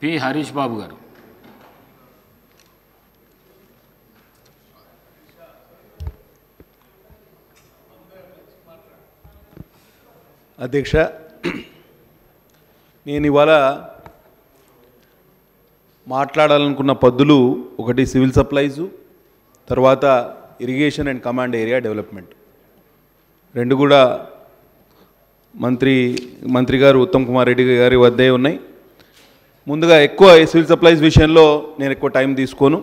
P Harish బాబు గారు. అధ్యక్ష, నేను ఇవాళ మాట్లాడాలనుకున్న పద్దులు ఒకటి సివిల్ సప్లైజు, తర్వాత irrigation and command area development. రెండు కూడా మంత్రి గారు ఉత్తమ్ కుమార్ రెడ్డి గారి వద్దే ఉన్నాయి. ముందుగా ఎక్కువ సివిల్ సప్లైస్ విషయంలో నేను ఎక్కువ టైం తీసుకోను,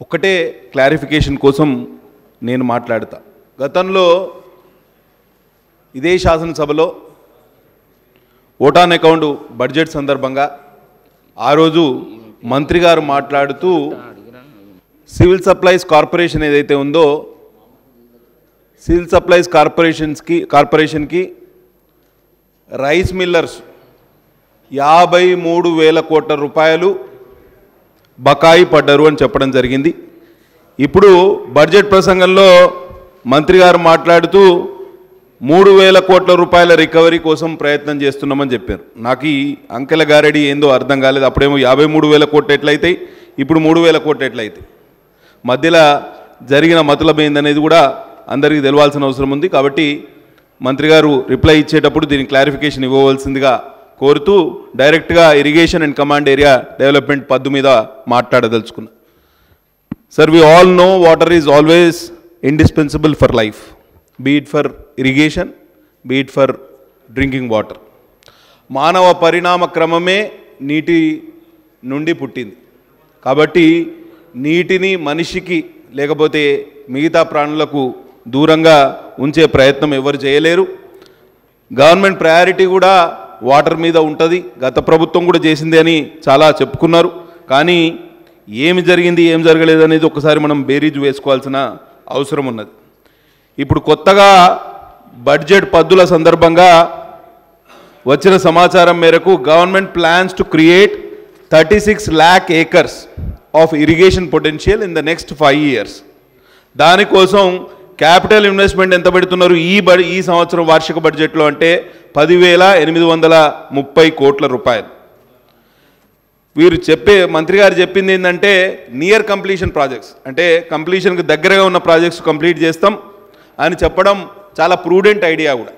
ఒక్కటే క్లారిఫికేషన్ కోసం నేను మాట్లాడతా. గతంలో ఇదే శాసనసభలో ఓట్ ఆన్ అకౌంట్ బడ్జెట్ సందర్భంగా ఆ రోజు మంత్రి గారు మాట్లాడుతూ సివిల్ సప్లైస్ కార్పొరేషన్ ఏదైతే ఉందో సివిల్ సప్లైస్ కార్పొరేషన్కి రైస్ మిల్లర్స్ 53,000 కోట్ల రూపాయలు బకాయి పడ్డారు అని చెప్పడం జరిగింది. ఇప్పుడు బడ్జెట్ ప్రసంగంలో మంత్రి గారు మాట్లాడుతూ 3,000 కోట్ల రూపాయల రికవరీ కోసం ప్రయత్నం చేస్తున్నామని చెప్పారు. నాకు ఈ అంకెల గారడి ఏందో అర్థం కాలేదు. అప్పుడేమో 53,000 కోట్లు ఎట్లయితాయి, ఇప్పుడు 3,000 కోట్లు ఎట్లయితాయి, మధ్యలో జరిగిన మతలబ్ ఏందనేది కూడా అందరికీ తెలవాల్సిన అవసరం ఉంది. కాబట్టి మంత్రి గారు రిప్లై ఇచ్చేటప్పుడు దీనికి క్లారిఫికేషన్ ఇవ్వవలసిందిగా కోరుతూ డైరెక్ట్గా irrigation and command area development పద్దు మీద మాట్లాడదలుచుకున్నా. Sir, we all know water is always indispensable for life, be it for irrigation, be it for drinking water. మానవ పరిణామ క్రమమే నీటి నుండి పుట్టింది. కాబట్టి నీటిని మనిషికి లేకపోతే మిగతా ప్రాణులకు దూరంగా ఉంచే ప్రయత్నం ఎవరు చేయలేరు. గవర్నమెంట్ ప్రయారిటీ కూడా వాటర్ మీద ఉంటుంది. గత ప్రభుత్వం కూడా చేసింది అని చాలా చెప్పుకున్నారు. కానీ ఏమి జరిగింది, ఏం జరగలేదు అనేది ఒకసారి మనం బేరీజు వేసుకోవాల్సిన అవసరం ఉన్నది. ఇప్పుడు కొత్తగా బడ్జెట్ పద్దుల సందర్భంగా వచ్చిన సమాచారం మేరకు government plans to create 36 lakh acres of irrigation potential in the next 5 years. దానికోసం క్యాపిటల్ ఇన్వెస్ట్మెంట్ ఎంత పెడుతున్నారు ఈ సంవత్సరం వార్షిక బడ్జెట్లో అంటే 10,830 కోట్ల రూపాయలు. వీరు మంత్రి గారు చెప్పింది ఏంటంటే నియర్ కంప్లీషన్ ప్రాజెక్ట్స్, అంటే కంప్లీషన్కి దగ్గరగా ఉన్న ప్రాజెక్ట్స్ కంప్లీట్ చేస్తాం అని చెప్పడం చాలా ప్రూడెంట్ ఐడియా కూడా.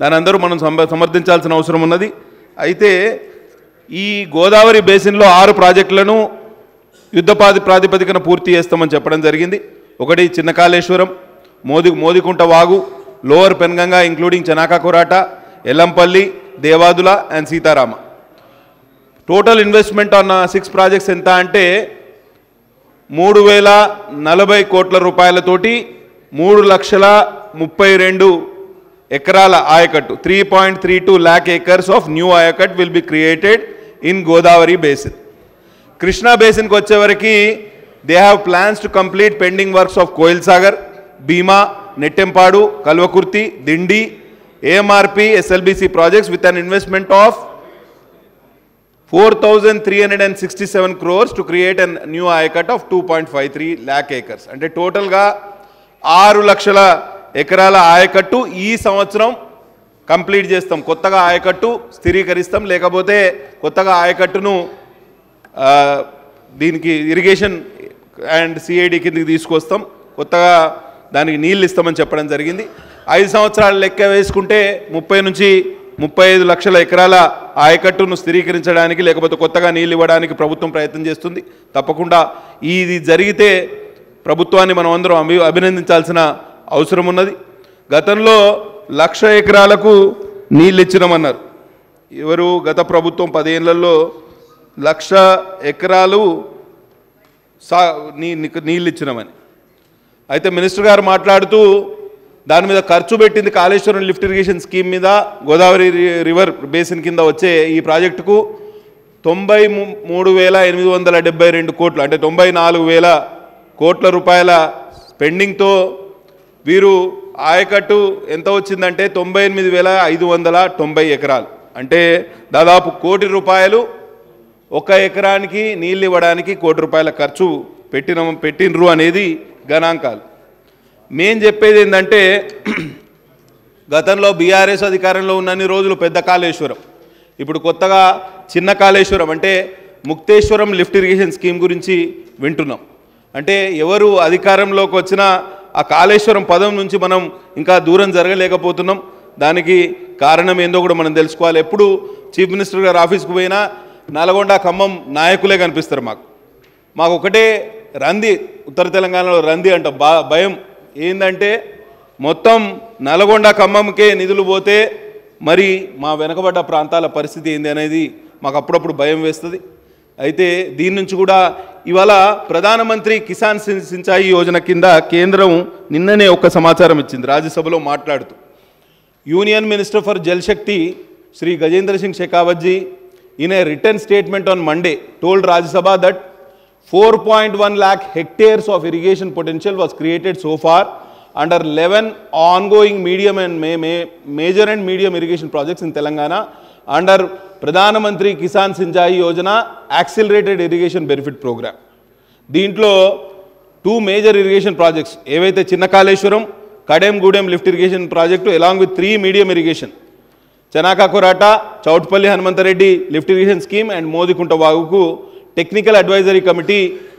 దాని అందరూ మనం సమర్థించాల్సిన అవసరం ఉన్నది. అయితే ఈ గోదావరి బేసిన్లో 6 ప్రాజెక్టులను యుద్ధ ప్రాతిపదికన పూర్తి చేస్తామని చెప్పడం జరిగింది. ఒకటి చిన్న Kaleshwaram, Modikunta Vagu, lower Penganga including Chanaka Korata, Yellampalli, Devadula and Sitarama. Total investment on 6 projects ఎంత అంటే 3,040 కోట్ల రూపాయలతోటి 3,32,000 ఎకరాల ఆయకట్టు 3.32 lakh acres of new ayacut will be created in Godavari basin. Krishna బేసిన్కి వచ్చేవరకు they have plans to complete pending works of Koil Sagar, Bhima, Nettempadu, Kalwakurthy, Dindi, AMRP, SLBC projects with an investment of 4,367 crores to create an new ayacut of 2.53 lakh acres. అంటే టోటల్గా 6 లక్షల ఎకరాల ఆయకట్టు ఈ సంవత్సరం complete చేస్తాం. కొత్తగా ఆయకట్టు స్థిరీకరిస్తాం, లేకపోతే కొత్తగా ఆయకట్టును దీనికి ఇరిగేషన్ అండ్ సిఐడి కిందకి తీసుకొస్తాం, కొత్తగా దానికి నీళ్ళు ఇస్తామని చెప్పడం జరిగింది. 5 సంవత్సరాలు లెక్క వేసుకుంటే 30 నుంచి 35 లక్షల ఎకరాల ఆయకట్టును స్థిరీకరించడానికి లేకపోతే కొత్తగా నీళ్ళు ఇవ్వడానికి ప్రభుత్వం ప్రయత్నం చేస్తుంది. తప్పకుండా ఇది జరిగితే ప్రభుత్వాన్ని మనం అందరం అభినందించాల్సిన అవసరం ఉన్నది. గతంలో 1,00,000 ఎకరాలకు నీళ్ళు ఇచ్చినామన్నారు. ఎవరు? గత ప్రభుత్వం 10 ఏళ్లలో 1,00,000 ఎకరాలు నీళ్ళు ఇచ్చినామని. అయితే మినిస్టర్ గారు మాట్లాడుతూ దాని మీద ఖర్చు పెట్టింది కాళేశ్వరం లిఫ్ట్ ఇరిగేషన్ స్కీమ్ మీద, గోదావరి రివర్ బేసిన్ కింద వచ్చే ఈ ప్రాజెక్టుకు 93,872 కోట్లు అంటే 94,000 కోట్ల రూపాయల స్పెండింగ్తో వీరు ఆయకట్టు ఎంత వచ్చిందంటే 98,590 ఎకరాలు, అంటే దాదాపు 1 కోటి రూపాయలు ఒక ఎకరానికి నీళ్ళు ఇవ్వడానికి 1 కోటి రూపాయల ఖర్చు పెట్టినరు అనేది గణాంకాలు. మేం చెప్పేది ఏంటంటే గతంలో బీఆర్ఎస్ అధికారంలో ఉన్నన్ని రోజులు పెద్ద కాళేశ్వరం, ఇప్పుడు కొత్తగా చిన్న కాళేశ్వరం అంటే ముక్తేశ్వరం లిఫ్ట్ ఇరిగేషన్ స్కీమ్ గురించి వింటున్నాం. అంటే ఎవరు అధికారంలోకి వచ్చినా ఆ కాళేశ్వరం పదం నుంచి మనం ఇంకా దూరం జరగలేకపోతున్నాం. దానికి కారణం ఏందో కూడా మనం తెలుసుకోవాలి. ఎప్పుడు చీఫ్ మినిస్టర్ గారు ఆఫీస్కి పోయినా నల్గొండ ఖమ్మం నాయకులే కనిపిస్తారు. మాకు ఒకటే రంది, ఉత్తర తెలంగాణలో రంది అంటాం, భయం ఏంటంటే మొత్తం నల్గొండ ఖమ్మంకే నిధులు పోతే మరి మా వెనకబడ్డ ప్రాంతాల పరిస్థితి ఏంది అనేది మాకు అప్పుడప్పుడు భయం వేస్తుంది. అయితే దీని నుంచి కూడా ఇవాళ ప్రధానమంత్రి కిసాన్ సించాయి యోజన కింద కేంద్రం నిన్ననే ఒక సమాచారం ఇచ్చింది రాజ్యసభలో మాట్లాడుతూ. Union minister for Jal Shakti Shri Gajendra Singh Shekhawat ji in a written statement on Monday told Rajya Sabha that 4.1 lakh hectares of irrigation potential was created so far under 11 ongoing medium and major and medium irrigation projects in Telangana under Pradhan Mantri Kisan Sinchai Yojana Accelerated Irrigation Benefit Program. దీంట్లో 2 major irrigation projects ఏవైతే Chinna Kaleshwaram Kadem Gudem lift irrigation project along with 3 medium irrigation Chanaka Korata Chowtpally Hanumantha Reddy lift irrigation scheme and Modikunta వాగుకు technical advisory committee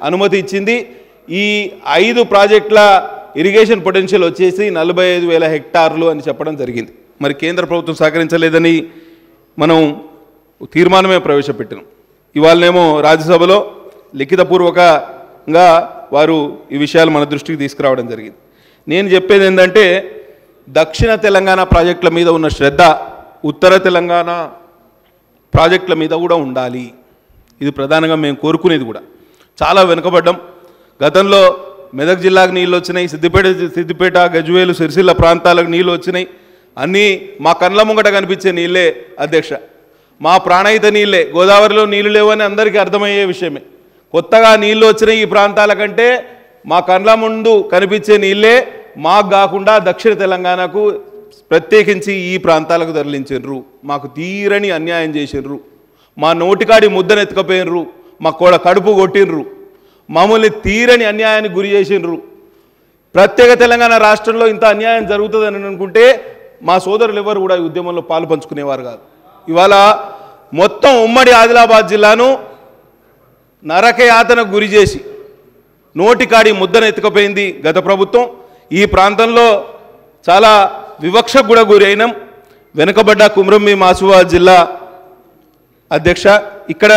అనుమతి ఇచ్చింది. ఈ 5 ప్రాజెక్టుల irrigation potential వచ్చేసి 45,000 హెక్టార్లు అని చెప్పడం జరిగింది. మరి కేంద్ర ప్రభుత్వం సహకరించలేదని మనం తీర్మానమే ప్రవేశపెట్టినాం. ఇవాళనేమో రాజ్యసభలో లిఖితపూర్వకంగా వారు ఈ విషయాలు మన దృష్టికి తీసుకురావడం జరిగింది. నేను చెప్పేది ఏంటంటే దక్షిణ తెలంగాణ ప్రాజెక్టుల మీద ఉన్న శ్రద్ధ ఉత్తర తెలంగాణ ప్రాజెక్టుల మీద కూడా ఉండాలి. ఇది ప్రధానంగా మేము కోరుకునేది కూడా. చాలా వెనుకబడ్డం. గతంలో మెదక్ జిల్లాకు నీళ్ళు వచ్చినాయి, సిద్దిపేట గజ్వేలు సిరిసిల్ల ప్రాంతాలకు నీళ్ళు వచ్చినాయి. అన్నీ మా కళ్ళ ముంగట కనిపించే నీళ్ళే అధ్యక్ష, మా ప్రాణహిత నీళ్ళే. గోదావరిలో నీళ్ళు లేవని అందరికీ అర్థమయ్యే విషయమే. కొత్తగా నీళ్ళు వచ్చినాయి ఈ ప్రాంతాల కంటే మా కళ్ళ ముందు కనిపించే నీళ్ళే మాకు కాకుండా దక్షిణ తెలంగాణకు ప్రత్యేకించి ఈ ప్రాంతాలకు తరలించారు. మాకు తీరని అన్యాయం చేసిర్రు. మా నోటికాడి ముద్దనెత్తుకపోయినరు, మా కడుపు కొట్టినరు, మమ్మల్ని తీరని అన్యాయానికి గురి చేసినరు. ప్రత్యేక తెలంగాణ రాష్ట్రంలో ఇంత అన్యాయం జరుగుతుందని అనుకుంటే మా సోదరులు ఎవరు కూడా ఈ ఉద్యమంలో పాలు పంచుకునేవారు కాదు. ఇవాళ మొత్తం ఉమ్మడి ఆదిలాబాద్ జిల్లాను నరకయాతనకు గురి చేసి నోటికాడి ముద్దనెత్తుకపోయింది గత ప్రభుత్వం. ఈ ప్రాంతంలో చాలా వివక్షకు కూడా గురైనాం. వెనుకబడ్డ కుమ్రంభీం ఆసిఫాబాద్ జిల్లా అధ్యక్ష, ఇక్కడ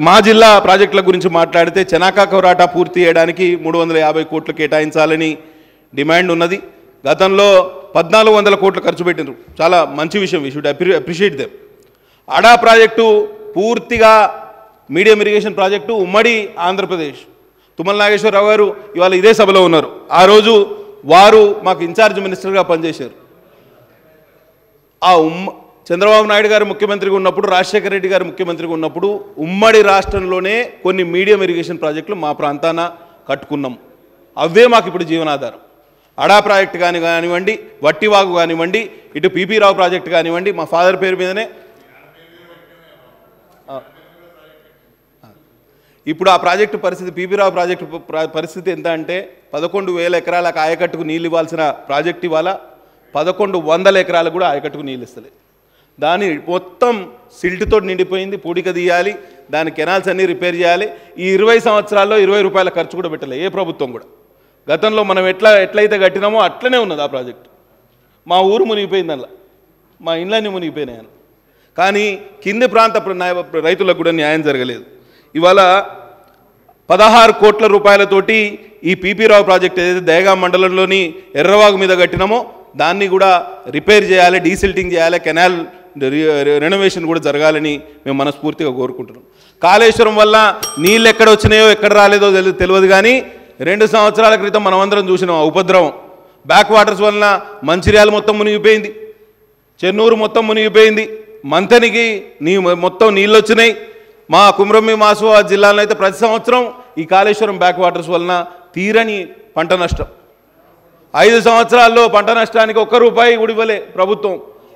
మా జిల్లా ప్రాజెక్టుల గురించి మాట్లాడితే చనాకా కొరాటా పూర్తి చేయడానికి 350 కోట్లు కేటాయించాలని డిమాండ్ ఉన్నది. గతంలో 1400 కోట్లు ఖర్చు పెట్టినారు. చాలా మంచి విషయం, వీ షుడ్ అప్రిషియేట్ దెమ్. అడా ప్రాజెక్టు పూర్తిగా మీడియం ఇరిగేషన్ ప్రాజెక్టు ఉమ్మడి ఆంధ్రప్రదేశ్. తుమ్మల నాగేశ్వరరావు గారు ఇవాళ ఇదే సభలో ఉన్నారు. ఆ రోజు వారు మాకు ఇన్ఛార్జ్ మినిస్టర్గా పనిచేశారు. చంద్రబాబు నాయుడు గారు ముఖ్యమంత్రిగా ఉన్నప్పుడు, రాజశేఖర రెడ్డి గారు ముఖ్యమంత్రిగా ఉన్నప్పుడు ఉమ్మడి రాష్ట్రంలోనే కొన్ని మీడియం ఇరిగేషన్ ప్రాజెక్టులు మా ప్రాంతాన కట్టుకున్నాం. అవే మాకు ఇప్పుడు జీవనాధారం. అడా ప్రాజెక్టు కానివ్వండి, వట్టివాగు కానివ్వండి, ఇటు పిపి రావు ప్రాజెక్టు కానివ్వండి, మా ఫాదర్ పేరు మీదనే. ఇప్పుడు ఆ ప్రాజెక్టు పరిస్థితి, పిపి రావు ప్రాజెక్టు పరిస్థితి ఎంత అంటే 11,000 ఎకరాలకు ఆయకట్టుకు నీళ్ళు ఇవ్వాల్సిన ప్రాజెక్టు ఇవాళ 1100 ఎకరాలకు కూడా ఆయకట్టుకు నీళ్ళు ఇస్తలేదు. దాని మొత్తం సిల్ట్తో నిండిపోయింది. పూడిక తీయాలి, దాని కెనాల్స్ అన్నీ రిపేర్ చేయాలి. ఈ 20 సంవత్సరాల్లో 20 రూపాయల ఖర్చు కూడా పెట్టలే ఏ ప్రభుత్వం కూడా. గతంలో మనం ఎట్లయితే కట్టినామో అట్లనే ఉన్నది ఆ ప్రాజెక్టు. మా ఊరు మునిగిపోయింది, అలా మా ఇండ్లన్నీ మునిగిపోయినాయి. కానీ కింది ప్రాంత రైతులకు కూడా న్యాయం జరగలేదు. ఇవాళ 16 కోట్ల రూపాయలతోటి ఈ పిపి రావు ప్రాజెక్ట్ ఏదైతే దయగా మండలంలోని ఎర్రవాగు మీద కట్టినామో దాన్ని కూడా రిపేర్ చేయాలి, డీసిల్టింగ్ చేయాలి, కెనాల్ రెనోవేషన్ కూడా జరగాలని మేము మనస్ఫూర్తిగా కోరుకుంటున్నాం. కాళేశ్వరం వల్ల నీళ్ళు ఎక్కడ వచ్చినాయో ఎక్కడ రాలేదో తెలియదు, కానీ 2 సంవత్సరాల క్రితం మనమందరం చూసినాం ఆ ఉపద్రవం. బ్యాక్ వాటర్స్ వలన మంచిర్యాల మొత్తం మునిగిపోయింది, చెన్నూరు మొత్తం మునిగిపోయింది, మంతనికి మొత్తం నీళ్ళు వచ్చినాయి. మా కుమ్రంభీం ఆసిఫాబాద్ జిల్లాలో అయితే ప్రతి సంవత్సరం ఈ కాళేశ్వరం బ్యాక్ వాటర్స్ వలన తీరని పంట నష్టం. 5 సంవత్సరాల్లో పంట నష్టానికి ₹1 కూడా ఇవ్వలే ప్రభుత్వం.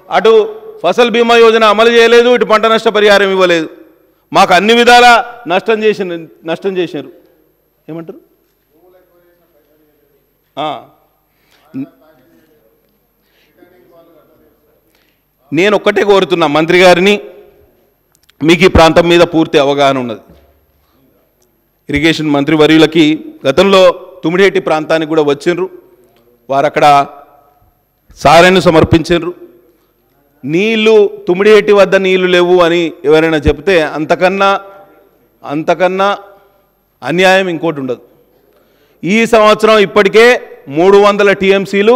అటు ఫసల్ బీమా యోజన అమలు చేయలేదు, ఇటు పంట నష్ట పరిహారం ఇవ్వలేదు. మాకు అన్ని విధాలా నష్టం చేసినారు. ఏమంటారు? నేను ఒక్కటే కోరుతున్నా మంత్రి గారిని, మీకు ఈ ప్రాంతం మీద పూర్తి అవగాహన ఉన్నది. ఇరిగేషన్ మంత్రి వర్యులకి గతంలో తుమ్మిడిహెట్టి ప్రాంతానికి కూడా వచ్చిండ్రు. వారు అక్కడ సారెను సమర్పించారు. నీళ్లు తుమ్మిడిహెట్టి వద్ద నీళ్లు లేవు అని ఎవరైనా చెప్తే అంతకన్నా అన్యాయం ఇంకోటి ఉండదు. ఈ సంవత్సరం ఇప్పటికే 300 టీఎంసీలు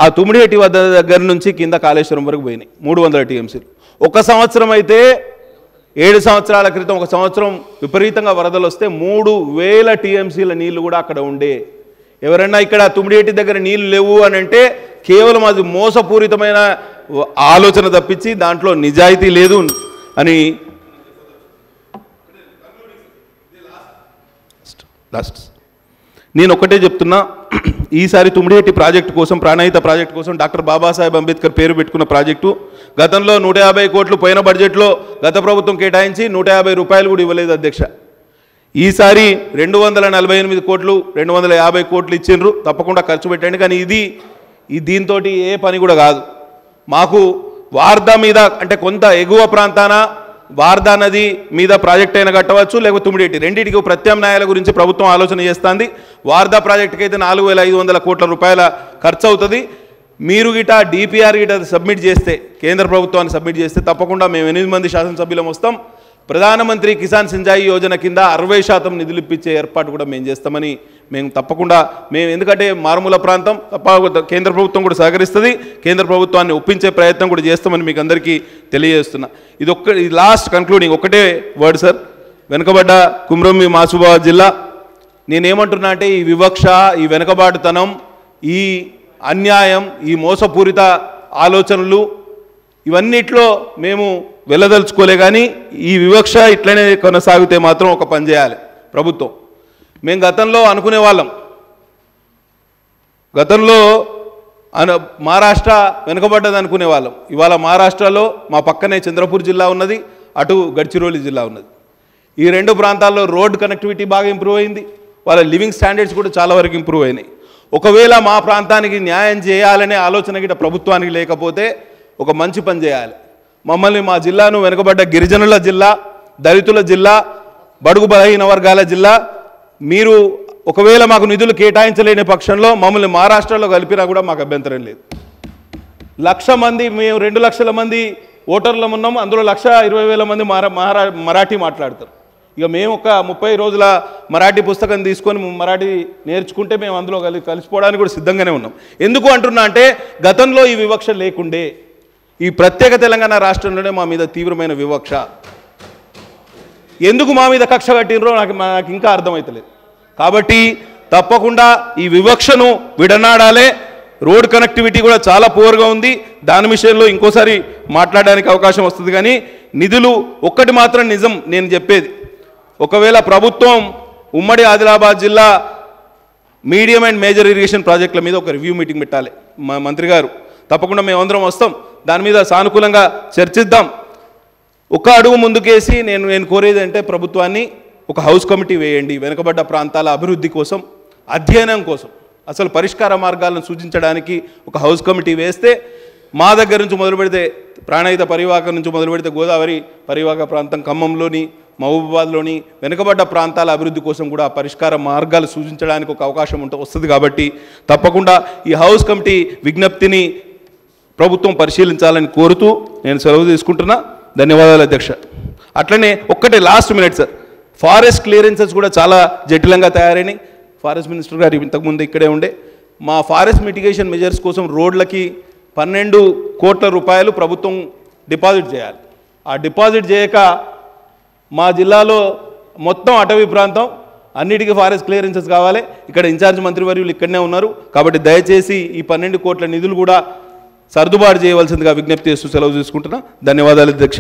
ఆ తుమ్మిడిహెట్టి వద్ద దగ్గర నుంచి కింద కాళేశ్వరం వరకు పోయినాయి. 300 టీఎంసీలు. ఒక సంవత్సరం అయితే 7 సంవత్సరాల క్రితం ఒక సంవత్సరం విపరీతంగా వరదలు వస్తే 3000 టీఎంసీల నీళ్లు కూడా అక్కడ ఉండే. ఎవరైనా ఇక్కడ తుమ్మిడిహెట్టి దగ్గర నీళ్లు లేవు అని అంటే కేవలం అది మోసపూరితమైన ఆలోచన తప్పించి దాంట్లో నిజాయితీ లేదు అని. నేను ఒకటే చెప్తున్నా, ఈసారి తుమ్మిడిహెట్టి ప్రాజెక్టు కోసం, ప్రాణహిత ప్రాజెక్టు కోసం డాక్టర్ బాబాసాహెబ్ అంబేద్కర్ పేరు పెట్టుకున్న ప్రాజెక్టు గతంలో 150 కోట్లు పోయిన బడ్జెట్లో గత ప్రభుత్వం కేటాయించి 150 రూపాయలు కూడా ఇవ్వలేదు అధ్యక్ష. ఈసారి 248 కోట్లు 250 కోట్లు ఇచ్చిండ్రు. తప్పకుండా ఖర్చు పెట్టండి. కానీ దీంతో ఏ పని కూడా కాదు. మాకు వార్దా మీద అంటే కొంత ఎగువ ప్రాంతాన వార్దా నది మీద ప్రాజెక్ట్ అయినా కట్టవచ్చు, లేకపోతే తుమ్మిడిహెట్టి రెండింటికి ప్రత్యామ్నాయాల గురించి ప్రభుత్వం ఆలోచన చేస్తుంది. వార్దా ప్రాజెక్టుకి అయితే 4500 కోట్ల రూపాయల ఖర్చు అవుతుంది. మీరు గిట డిపిఆర్ గిట సబ్మిట్ చేస్తే, కేంద్ర ప్రభుత్వాన్ని సబ్మిట్ చేస్తే తప్పకుండా మేము 8 మంది శాసనసభ్యులం వస్తాం. ప్రధానమంత్రి కిసాన్ సించాయి యోజన కింద 60% నిధులు ఇప్పించే ఏర్పాటు కూడా మేము చేస్తామని తప్పకుండా ఎందుకంటే మారుమూల ప్రాంతం కేంద్ర ప్రభుత్వం కూడా సహకరిస్తుంది. కేంద్ర ప్రభుత్వాన్ని ఒప్పించే ప్రయత్నం కూడా చేస్తామని మీకు అందరికీ తెలియజేస్తున్నా. ఇది లాస్ట్ కన్క్లూడింగ్ ఒకటే వర్డ్ సార్. వెనుకబడ్డ కుమ్రంభీం మాసిఫాబాద్ జిల్లా నేనేమంటున్నా అంటే ఈ వివక్ష, ఈ వెనుకబాటుతనం, ఈ అన్యాయం, ఈ మోసపూరిత ఆలోచనలు ఇవన్నిట్లో మేము వెళ్ళదలుచుకోలే. కానీ ఈ వివక్ష ఇట్లనే కొనసాగితే మాత్రం ఒక పని చేయాలి ప్రభుత్వం. మేము గతంలో అనుకునే వాళ్ళం, గతంలో మహారాష్ట్ర వెనుకబడ్డది అనుకునే వాళ్ళం. ఇవాళ మహారాష్ట్రలో మా పక్కనే చంద్రపూర్ జిల్లా ఉన్నది, అటు గడ్చిరోలి జిల్లా ఉన్నది. ఈ 2 ప్రాంతాల్లో రోడ్ కనెక్టివిటీ బాగా ఇంప్రూవ్ అయింది. వాళ్ళ లివింగ్ స్టాండర్డ్స్ కూడా చాలా వరకు ఇంప్రూవ్ అయినాయి. ఒకవేళ మా ప్రాంతానికి న్యాయం చేయాలనే ఆలోచన గిట్ట ప్రభుత్వానికి లేకపోతే ఒక మంచి పని చేయాలి. మమ్మల్ని, మా జిల్లాను వెనుకబడ్డ గిరిజనుల జిల్లా, దళితుల జిల్లా, బడుగు బలహీన వర్గాల జిల్లా, మీరు ఒకవేళ మాకు నిధులు కేటాయించలేని పక్షంలో మమ్మల్ని మహారాష్ట్రలో కలిపినా కూడా మాకు అభ్యంతరం లేదు. 1,00,000 మంది, మేము 2 లక్షల మంది ఓటర్లు ఉన్నాము. అందులో 1,20,000 మంది మరాఠీ మాట్లాడతారు. ఇక మేము ఒక 30 రోజుల మరాఠీ పుస్తకం తీసుకొని మరాఠీ నేర్చుకుంటే మేము అందులో కలిసిపోవడానికి కూడా సిద్ధంగానే ఉన్నాం. ఎందుకు అంటున్నా అంటే గతంలో ఈ వివక్ష లేకుండే. ఈ ప్రత్యేక తెలంగాణ రాష్ట్రంలోనే మా మీద తీవ్రమైన వివక్ష. ఎందుకు మా మీద కక్ష కట్టినరో నాకు ఇంకా అర్థమవుతలేదు. కాబట్టి తప్పకుండా ఈ వివక్షను విడనాడాలే. రోడ్ కనెక్టివిటీ కూడా చాలా పూర్గా ఉంది. దాని విషయంలో ఇంకోసారి మాట్లాడడానికి అవకాశం వస్తుంది. కానీ నిధులు ఒక్కటి మాత్రం నిజం నేను చెప్పేది, ఒకవేళ ప్రభుత్వం ఉమ్మడి ఆదిలాబాద్ జిల్లా మీడియం అండ్ మేజర్ ఇరిగేషన్ ప్రాజెక్టుల మీద ఒక రివ్యూ మీటింగ్ పెట్టాలి. మా మంత్రి గారు తప్పకుండా మేమందరం వస్తాం, దాని మీద సానుకూలంగా చర్చిద్దాం. ఒక అడుగు ముందుకేసి నేను కోరేది అంటే ప్రభుత్వాన్ని ఒక హౌస్ కమిటీ వేయండి. వెనుకబడ్డ ప్రాంతాల అభివృద్ధి కోసం, అధ్యయనం కోసం, అసలు పరిష్కార మార్గాలను సూచించడానికి ఒక హౌస్ కమిటీ వేస్తే మా దగ్గర నుంచి మొదలు పెడితే ప్రాణహిత పరివాహక నుంచి మొదలు పెడితే గోదావరి పరివాహక ప్రాంతం, ఖమ్మంలోని, మహబూబాబాద్లోని వెనుకబడ్డ ప్రాంతాల అభివృద్ధి కోసం కూడా పరిష్కార మార్గాలు సూచించడానికి ఒక అవకాశం వస్తుంది. కాబట్టి తప్పకుండా ఈ హౌస్ కమిటీ విజ్ఞప్తిని ప్రభుత్వం పరిశీలించాలని కోరుతూ నేను సెలవు తీసుకుంటున్నా. ధన్యవాదాలు అధ్యక్ష. అట్లనే ఒక్కటే last minute sir, forest clearances కూడా చాలా జటిలంగా తయారైనాయి. ఫారెస్ట్ మినిస్టర్ గారు ఇంతకుముందు ఇక్కడే ఉండే. మా ఫారెస్ట్ మిటిగేషన్ మెజర్స్ కోసం రోడ్లకి 12 కోట్ల రూపాయలు ప్రభుత్వం డిపాజిట్ చేయాలి. ఆ డిపాజిట్ చేయక మా జిల్లాలో మొత్తం అటవీ ప్రాంతం అన్నిటికీ ఫారెస్ట్ క్లియరెన్సెస్ కావాలి. ఇక్కడ ఇన్ఛార్జ్ మంత్రివర్యులు ఇక్కడనే ఉన్నారు. కాబట్టి దయచేసి ఈ 12 కోట్ల నిధులు కూడా సర్దుబాటు చేయవలసిందిగా విజ్ఞప్తి చేస్తూ సెలవు తీసుకుంటున్నా. ధన్యవాదాలు అధ్యక్ష.